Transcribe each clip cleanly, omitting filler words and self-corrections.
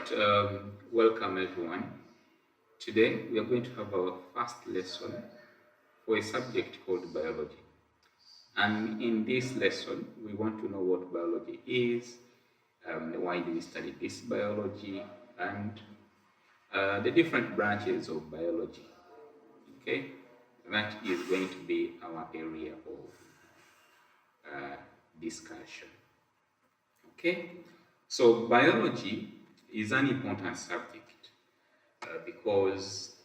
Welcome everyone. Today we are going to have our first lesson for a subject called biology. And in this lesson, we want to know what biology is, why do we study this biology, and the different branches of biology. Okay, that is going to be our area of discussion. Okay, so biology is an important subject because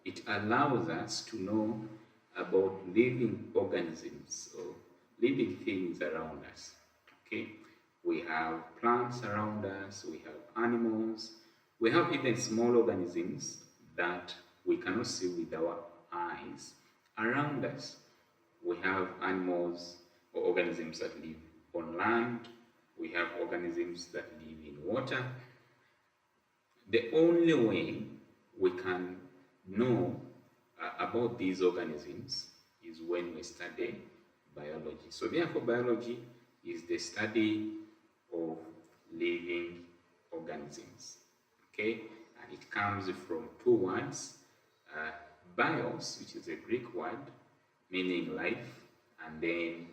it allows us to know about living organisms or living things around us. Okay, we have plants around us, we have animals, we have even small organisms that we cannot see with our eyes around us. We have animals or organisms that live on land, we have organisms that live in water. The only way we can know about these organisms is when we study biology. So therefore, biology is the study of living organisms. Okay, and it comes from two words, bios, which is a Greek word meaning life, and then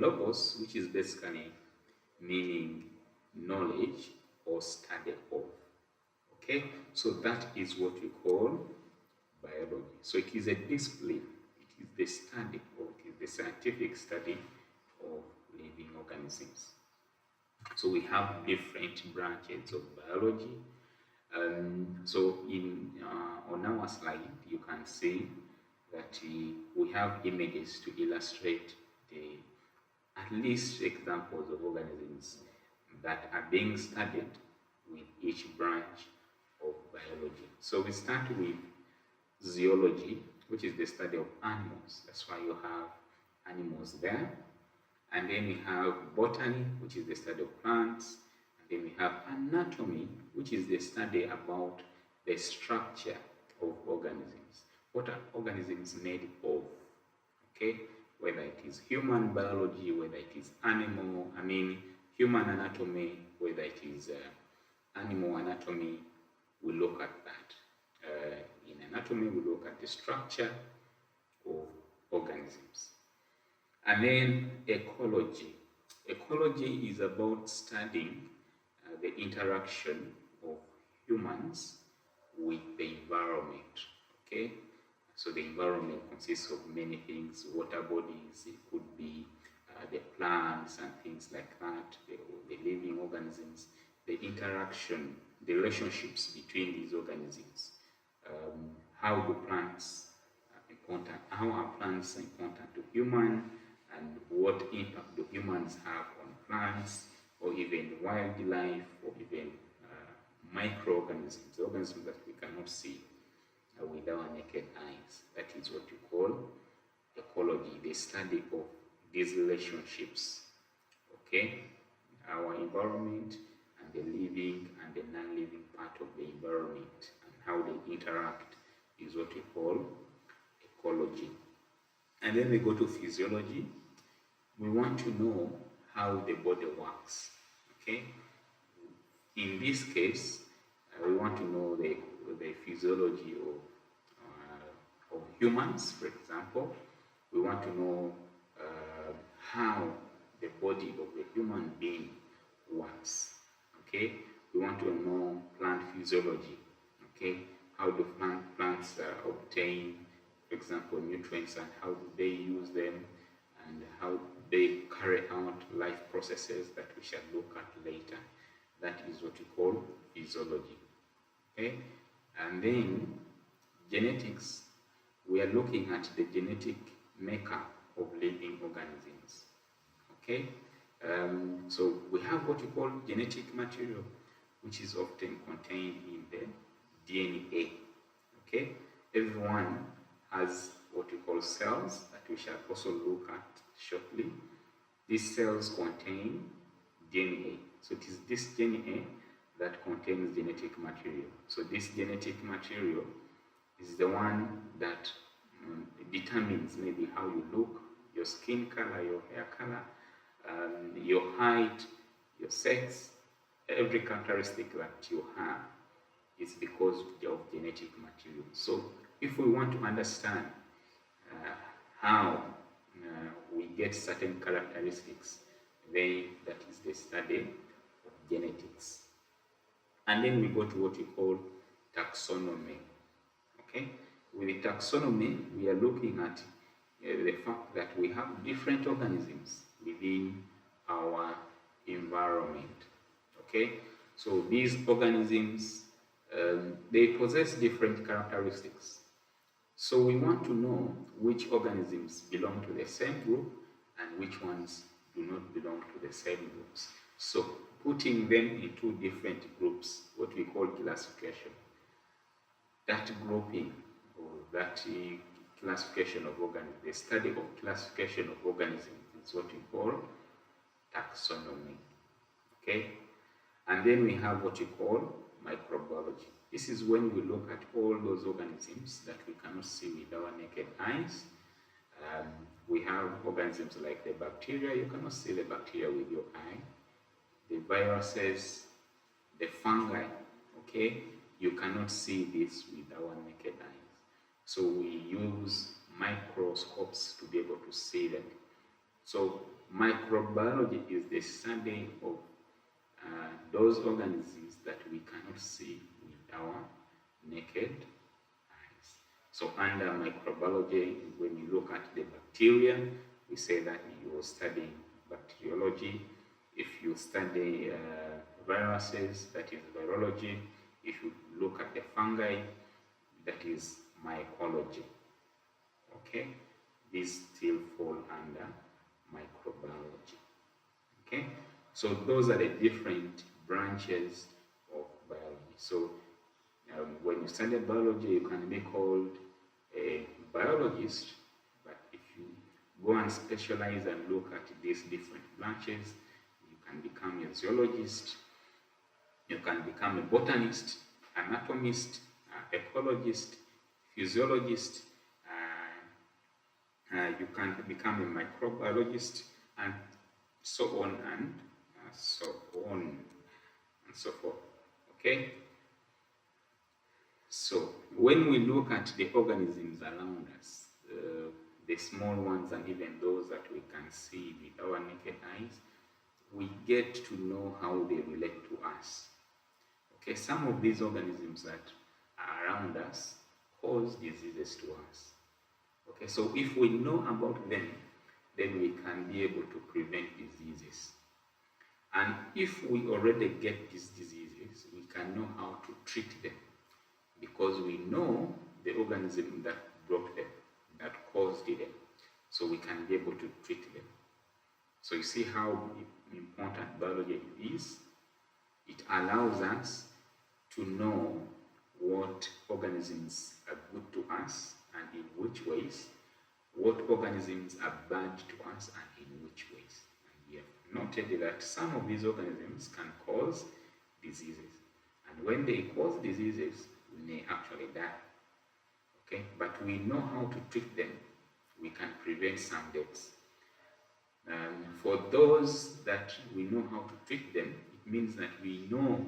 logos, which is basically meaning knowledge or study of. Okay, so that is what we call biology. So it is a discipline, it is the study, or it is the scientific study of living organisms. So we have different branches of biology. So on our slide, you can see that we have images to illustrate the at least examples of organisms that are being studied with each branch of biology. So we start with zoology, which is the study of animals. That's why you have animals there. And then we have botany, which is the study of plants. And then we have anatomy, which is the study about the structure of organisms. What are organisms made of? Okay, whether it is human biology, whether it is human anatomy, whether it is animal anatomy, we look at that. In anatomy, we look at the structure of organisms. And then ecology. Ecology is about studying the interaction of humans with the environment. Okay, so the environment consists of many things, water bodies, it could be the plants and things like that, the living organisms, the interaction, the relationships between these organisms. How are plants important to human, and what impact do humans have on plants, or even wildlife, or even microorganisms, organisms that we cannot see with our naked eyes. That is what we call ecology, the study of these relationships. Okay, our environment and the living and the non-living part of the environment and how they interact is what we call ecology. And then we go to physiology. We want to know how the body works. Okay, in this case, we want to know the physiology of humans, for example. We want to know how the body of the human being works. Okay, we want to know plant physiology. Okay, how do plants obtain, for example, nutrients, and how do they use them, and how they carry out life processes that we shall look at later. That is what we call physiology. Okay, and then genetics. We are looking at the genetic makeup of living organisms. Okay, so we have what we call genetic material, which is often contained in the DNA. Okay, everyone has what we call cells that we shall also look at shortly. These cells contain DNA. So it is this DNA that contains genetic material. So this genetic material is the one that determines maybe how you look, your skin color, your hair color, your height, your sex, Every characteristic that you have is because of genetic material. So if we want to understand how we get certain characteristics, then that is the study of genetics. And then we go to what we call taxonomy. Okay, with the taxonomy, we are looking at the fact that we have different organisms within our environment. Okay, so these organisms, they possess different characteristics. So we want to know which organisms belong to the same group and which ones do not belong to the same groups. So putting them into different groups, what we call classification. That grouping or that classification of organisms, the study of classification of organisms is what we call taxonomy. Okay? And then we have what we call microbiology. This is when we look at all those organisms that we cannot see with our naked eyes. We have organisms like the bacteria. You cannot see the bacteria with your eye. The viruses, the fungi, okay? You cannot see this with our naked eyes. So we use microscopes to be able to see them. So microbiology is the study of those organisms that we cannot see with our naked eyes. So under microbiology, when you look at the bacteria, we say that you are studying bacteriology. If you study viruses, that is virology. If you look at the fungi, that is mycology. Okay, these still fall under microbiology. Okay, so those are the different branches of biology. So when you study biology, you can be called a biologist, but if you go and specialize and look at these different branches, you can become a zoologist, you can become a botanist, anatomist, ecologist, physiologist, you can become a microbiologist, and so on and so on and so forth. Okay? So when we look at the organisms around us, the small ones and even those that we can see with our naked eyes, we get to know how they relate to us. Okay, some of these organisms that are around us cause diseases to us. Okay, so if we know about them, then we can be able to prevent diseases. And if we already get these diseases, we can know how to treat them because we know the organism that brought them, that caused them. So we can be able to treat them. So you see how important biology is. It allows us to know what organisms are good to us and in which ways, what organisms are bad to us and in which ways. And we have noted that some of these organisms can cause diseases. And when they cause diseases, we may actually die. Okay, but we know how to treat them. We can prevent some deaths. For those that we know how to treat them, it means that we know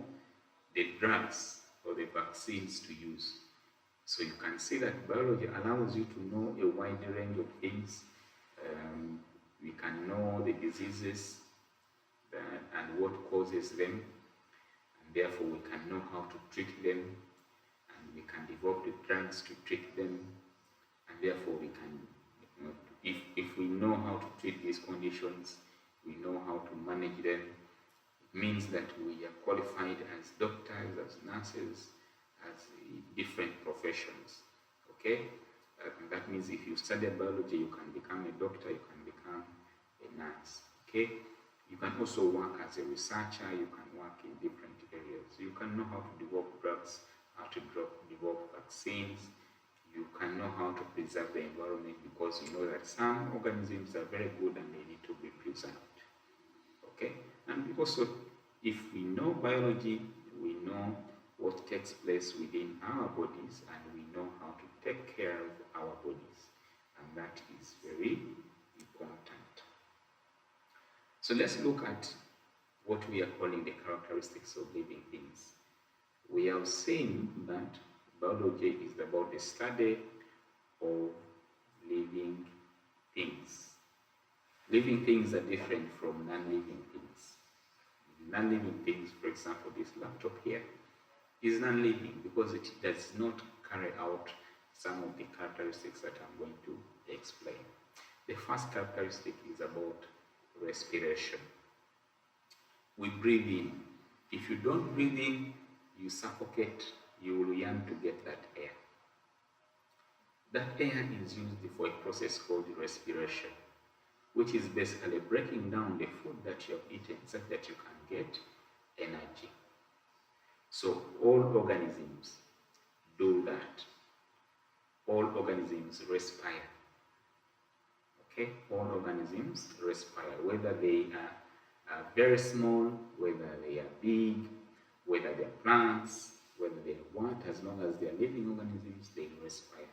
the drugs or the vaccines to use. So you can see that biology allows you to know a wide range of things. We can know the diseases and what causes them, and therefore we can know how to treat them, and we can develop the drugs to treat them, and therefore we can, if we know how to treat these conditions, we know how to manage them. It means that we are qualified as doctors, as nurses, as different professions. Okay, that means if you study biology, you can become a doctor, you can become a nurse. Okay, you can also work as a researcher, you can work in different areas. You can know how to develop drugs, how to develop vaccines. You can know how to preserve the environment because you know that some organisms are very good and they need to be preserved. Okay, and also if we know biology, we know what takes place within our bodies and we know how to take care of our bodies, and that is very important. So let's look at what we are calling the characteristics of living things. We have seen that biology is about the study of living things. Living things are different from non-living things. Non-living things, for example, this laptop here, is non-living because it does not carry out some of the characteristics that I'm going to explain. The first characteristic is about respiration. We breathe in. If you don't breathe in, you suffocate, you will yearn to get that air. That air is used for a process called respiration, which is basically breaking down the food that you have eaten such that you can get energy. So all organisms do that. All organisms respire. Okay, all organisms respire, whether they are very small, whether they are big, whether they are plants, whether they are what, as long as they are living organisms, they respire.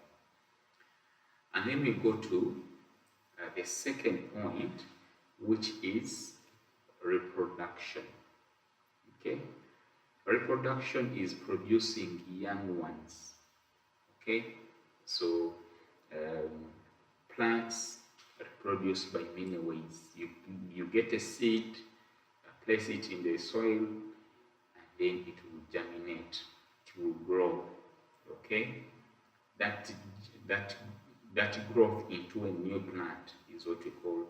And then we go to the second point, which is reproduction. Okay, reproduction is producing young ones. Okay, so plants reproduce by many ways. You get a seed, place it in the soil, and then it will germinate, it will grow. Okay, that growth into a new plant is what we call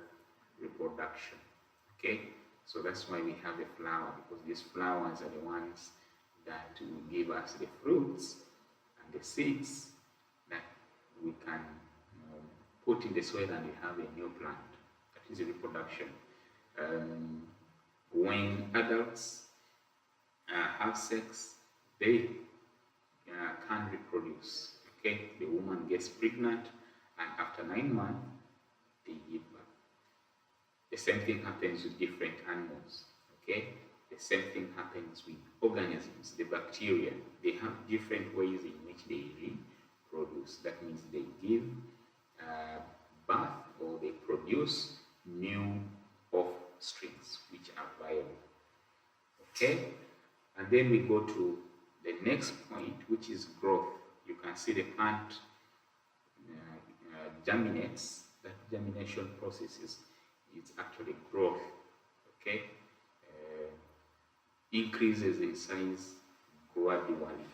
reproduction. Okay, so that's why we have a flower, because these flowers are the ones that will give us the fruits and the seeds that we can put in the soil and we have a new plant. That is reproduction. When adults have sex, they can reproduce. Okay, the woman gets pregnant, and after 9 months, they give birth. The same thing happens with different animals. Okay, the same thing happens with organisms. The bacteria, they have different ways in which they reproduce. That means they give birth, or they produce new offsprings which are viable. Okay, and then we go to the next point, which is growth. You can see the plant germinates. That germination process is actually growth. Okay, increases in size gradually.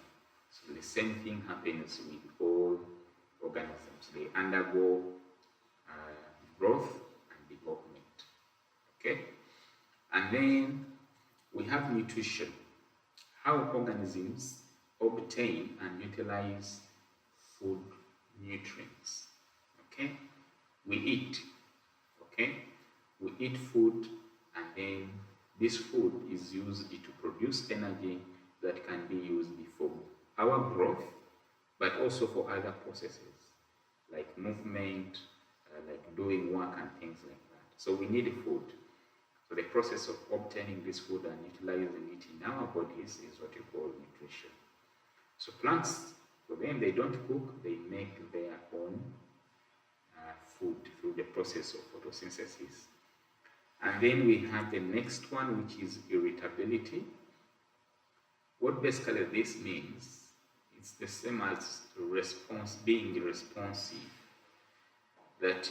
So the same thing happens with all organisms. They undergo growth and development. Okay, and then we have nutrition. How organisms obtain and utilize food nutrients. Okay, we eat. Okay, we eat food, and then this food is used to produce energy that can be used for our growth, but also for other processes like movement, like doing work and things like that. So we need food. So the process of obtaining this food and utilizing it in our bodies is what we call nutrition. So plants, for them, they don't cook, they make their own food through the process of photosynthesis. And then we have the next one, which is irritability. What basically this means, it's the same as being responsive. That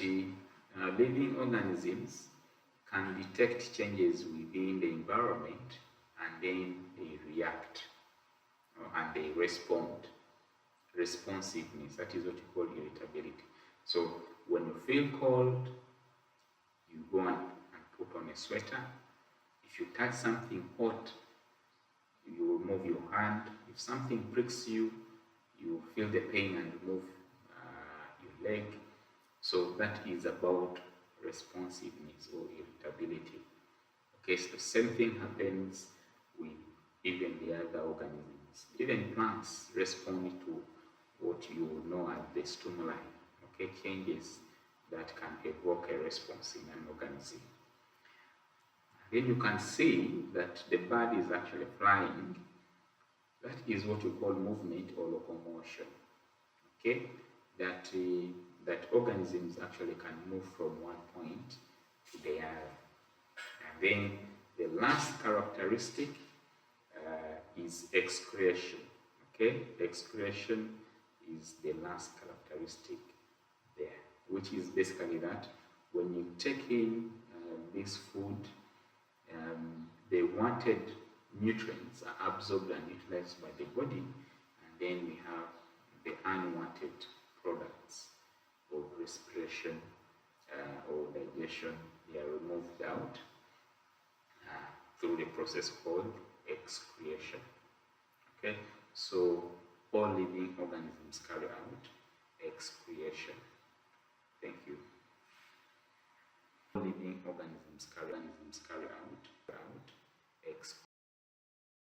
living organisms can detect changes within the environment, and then they react and they respond. Responsiveness, that is what you call irritability. So when you feel cold, you go and put on a sweater. If you touch something hot, you will move your hand. If something pricks you, you feel the pain and move your leg. So that is about responsiveness or irritability. Okay, so the same thing happens with even the other organisms. Even plants respond to what you know as the stimuli, okay, changes that can evoke a response in an organism. Then you can see that the bird is actually flying. That is what we call movement or locomotion. Okay, that organisms actually can move from one point to the other. And then the last characteristic is excretion. Okay, excretion is the last characteristic there, which is basically that when you take in this food, the wanted nutrients are absorbed and utilized by the body, and then we have the unwanted products of respiration or digestion. They are removed out through the process called excretion. Okay, so all living organisms carry out excretion. Thank you. All living organisms carry out